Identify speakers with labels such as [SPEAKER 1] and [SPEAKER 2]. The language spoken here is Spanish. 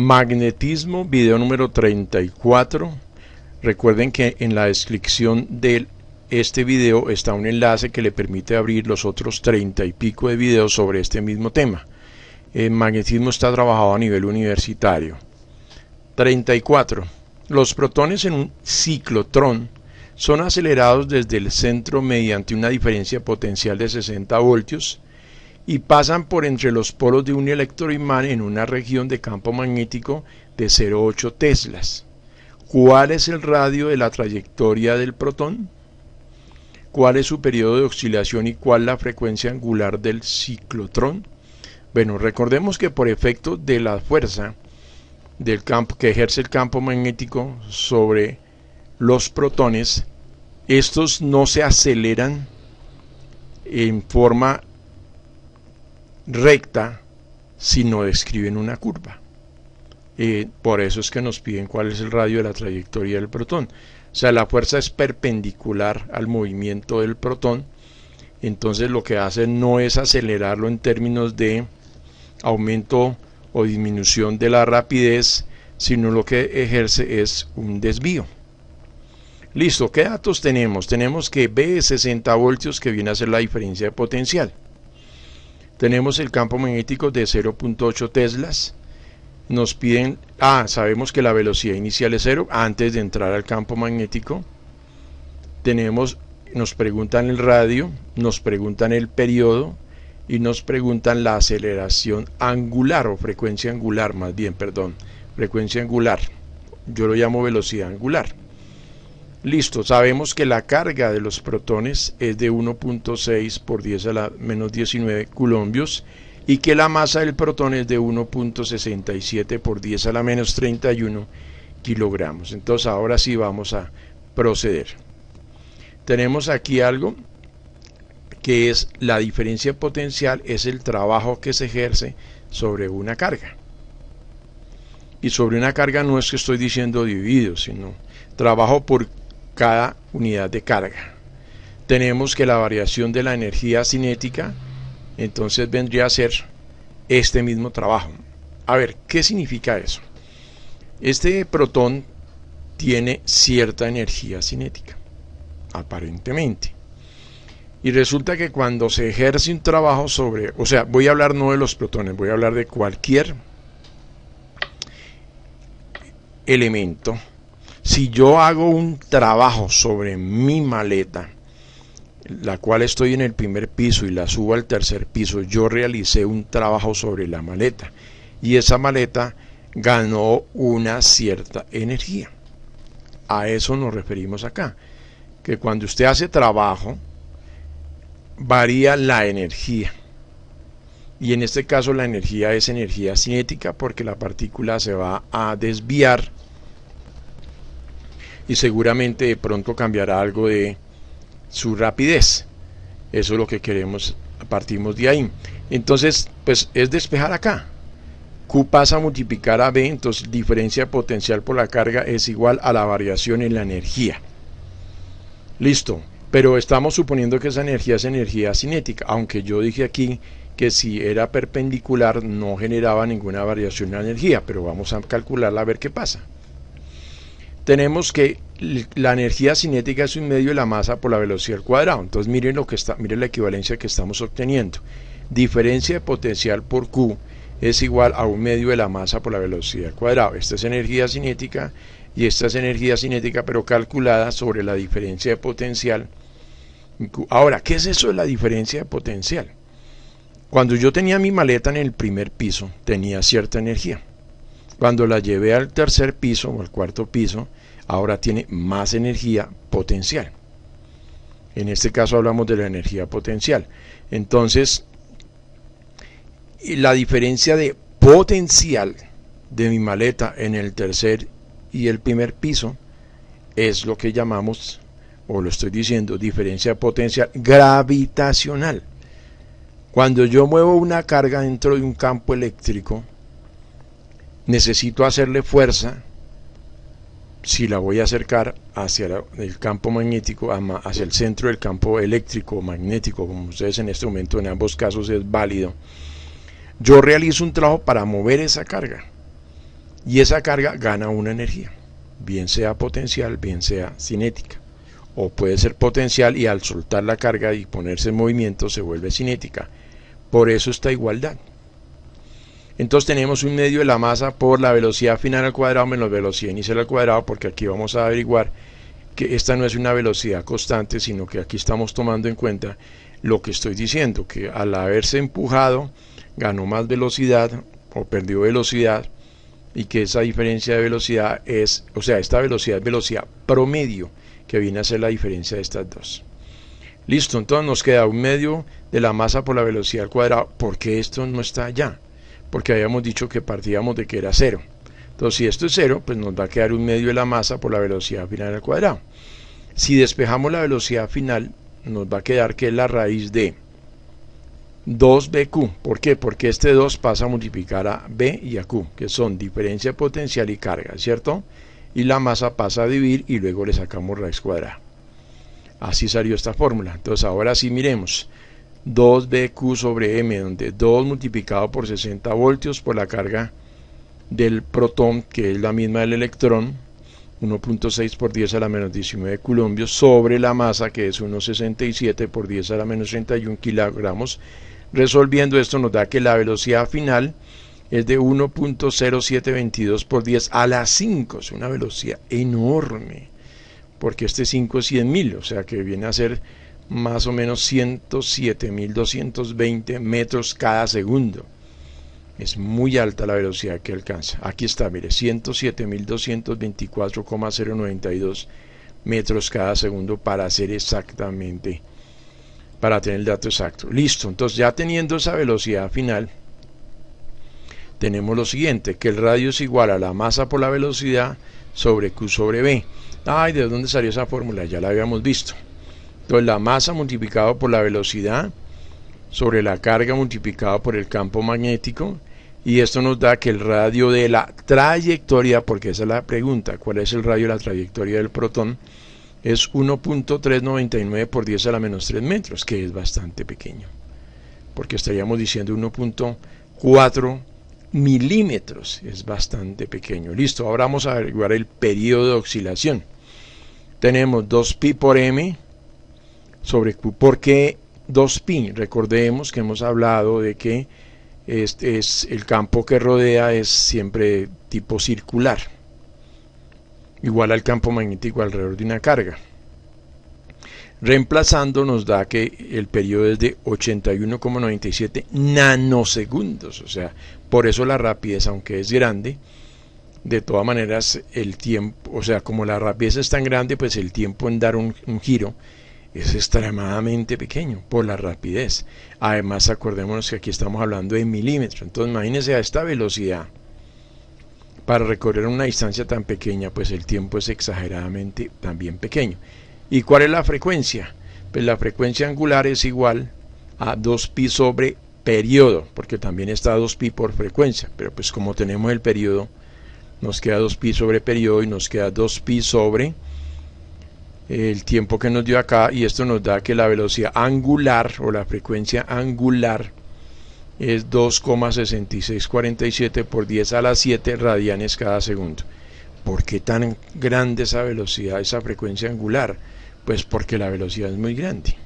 [SPEAKER 1] Magnetismo, video número 34. Recuerden que en la descripción de este video está un enlace que le permite abrir los otros 30 y pico de videos sobre este mismo tema. El magnetismo está trabajado a nivel universitario. 34. Los protones en un ciclotrón son acelerados desde el centro mediante una diferencia potencial de 60 voltios y pasan por entre los polos de un electroimán en una región de campo magnético de 0,8 teslas. ¿Cuál es el radio de la trayectoria del protón? ¿Cuál es su periodo de oscilación y cuál la frecuencia angular del ciclotrón? Bueno, recordemos que por efecto de la fuerza del campo que ejerce el campo magnético sobre los protones, estos no se aceleran en forma recta, sino describen una curva. Por eso es que nos piden cuál es el radio de la trayectoria del protón. O sea, la fuerza es perpendicular al movimiento del protón. Entonces lo que hace no es acelerarlo en términos de aumento o disminución de la rapidez, sino lo que ejerce es un desvío. Listo, ¿qué datos tenemos? Tenemos que B es 60 voltios, que viene a ser la diferencia de potencial. Tenemos el campo magnético de 0,8 teslas. Nos piden, sabemos que la velocidad inicial es 0 antes de entrar al campo magnético. Nos preguntan el radio, nos preguntan el periodo y nos preguntan la aceleración angular o frecuencia angular, frecuencia angular. Yo lo llamo velocidad angular. Listo, sabemos que la carga de los protones es de 1.6 por 10 a la menos 19 coulombios y que la masa del protón es de 1.67 por 10 a la menos 31 kilogramos. Entonces ahora sí vamos a proceder. Tenemos aquí algo que es la diferencia potencial, es el trabajo que se ejerce sobre una carga. Y sobre una carga no es que estoy diciendo dividido, sino trabajo por cada unidad de carga. Tenemos que la variación de la energía cinética, entonces vendría a ser este mismo trabajo. A ver, ¿qué significa eso? Este protón tiene cierta energía cinética, aparentemente. Y resulta que cuando se ejerce un trabajo sobre, o sea, voy a hablar no de los protones, voy a hablar de cualquier elemento. Si yo hago un trabajo sobre mi maleta, la cual estoy en el primer piso y la subo al tercer piso, yo realicé un trabajo sobre la maleta y esa maleta ganó una cierta energía. A eso nos referimos acá, que cuando usted hace trabajo varía la energía y en este caso la energía es energía cinética porque la partícula se va a desviar y seguramente de pronto cambiará algo de su rapidez. Eso es lo que queremos, partimos de ahí. Entonces, pues es despejar acá. Q pasa a multiplicar a B, entonces diferencia potencial por la carga es igual a la variación en la energía. Listo, pero estamos suponiendo que esa energía es energía cinética, aunque yo dije aquí que si era perpendicular no generaba ninguna variación en la energía, pero vamos a calcularla a ver qué pasa. Tenemos que la energía cinética es un medio de la masa por la velocidad al cuadrado. Entonces miren miren la equivalencia que estamos obteniendo. Diferencia de potencial por Q es igual a un medio de la masa por la velocidad al cuadrado. Esta es energía cinética y esta es energía cinética, pero calculada sobre la diferencia de potencial. Ahora, ¿qué es eso de la diferencia de potencial? Cuando yo tenía mi maleta en el primer piso, tenía cierta energía. Cuando la llevé al tercer piso o al cuarto piso, ahora tiene más energía potencial. En este caso hablamos de la energía potencial. Entonces, la diferencia de potencial de mi maleta en el tercer y el primer piso es lo que llamamos, o lo estoy diciendo, diferencia potencial gravitacional. Cuando yo muevo una carga dentro de un campo eléctrico, necesito hacerle fuerza. Si la voy a acercar hacia el campo magnético, hacia el centro del campo eléctrico o magnético, como ustedes en este momento, en ambos casos es válido, yo realizo un trabajo para mover esa carga. y esa carga gana una energía, bien sea potencial, bien sea cinética, o puede ser potencial y al soltar la carga y ponerse en movimiento se vuelve cinética. Por eso esta igualdad. Entonces tenemos un medio de la masa por la velocidad final al cuadrado menos velocidad inicial al cuadrado, porque aquí vamos a averiguar que esta no es una velocidad constante, sino que aquí estamos tomando en cuenta lo que estoy diciendo, que al haberse empujado ganó más velocidad o perdió velocidad, y que esa diferencia de velocidad es, o sea, esta velocidad es velocidad promedio, que viene a ser la diferencia de estas dos. Listo, entonces nos queda un medio de la masa por la velocidad al cuadrado. ¿Por qué esto no está allá? Porque habíamos dicho que partíamos de que era 0. Entonces, si esto es 0, pues nos va a quedar un medio de la masa por la velocidad final al cuadrado. Si despejamos la velocidad final, nos va a quedar que es la raíz de 2bq. ¿Por qué? Porque este 2 pasa a multiplicar a b y a q, que son diferencia potencial y carga, ¿cierto? Y la masa pasa a dividir y luego le sacamos raíz cuadrada. Así salió esta fórmula. Entonces ahora sí miremos. 2bq sobre m, donde 2 multiplicado por 60 voltios por la carga del protón, que es la misma del electrón, 1.6 por 10 a la menos 19 coulombios, sobre la masa, que es 1.67 por 10 a la menos 31 kilogramos. Resolviendo esto nos da que la velocidad final es de 1.0722 por 10 a la 5. Es una velocidad enorme, porque este 5 es 100.000, o sea que viene a ser más o menos 107.220 metros cada segundo. Es muy alta la velocidad que alcanza. Aquí está, mire, 107.224,092 metros cada segundo para hacer exactamente, para tener el dato exacto. Listo, entonces ya teniendo esa velocidad final, tenemos lo siguiente, que el radio es igual a la masa por la velocidad sobre Q sobre B. Ay, ¿de dónde salió esa fórmula? Ya la habíamos visto. Entonces la masa multiplicado por la velocidad sobre la carga multiplicado por el campo magnético, y esto nos da que el radio de la trayectoria, porque esa es la pregunta, ¿cuál es el radio de la trayectoria del protón? Es 1.399 por 10 a la menos 3 metros, que es bastante pequeño, porque estaríamos diciendo 1.4 milímetros, es bastante pequeño. Listo, ahora vamos a averiguar el periodo de oscilación. Tenemos 2pi por m sobre Q. ¿Por qué 2pi? Recordemos que hemos hablado de que el campo que rodea es siempre tipo circular, igual al campo magnético alrededor de una carga. Reemplazando nos da que el periodo es de 81,97 nanosegundos, o sea, por eso la rapidez, aunque es grande, de todas maneras el tiempo, o sea, como la rapidez es tan grande, pues el tiempo en dar un giro es extremadamente pequeño por la rapidez. Además, acordémonos que aquí estamos hablando de milímetros. Entonces, imagínense a esta velocidad, para recorrer una distancia tan pequeña, pues el tiempo es exageradamente también pequeño. ¿Y cuál es la frecuencia? Pues la frecuencia angular es igual a 2pi sobre periodo, porque también está 2pi por frecuencia, pero pues como tenemos el periodo, nos queda 2pi sobre periodo y nos queda 2pi sobre el tiempo que nos dio acá, y esto nos da que la velocidad angular o la frecuencia angular es 2,6647 por 10 a la 7 radianes cada segundo. ¿Por qué tan grande esa velocidad, esa frecuencia angular? Pues porque la velocidad es muy grande.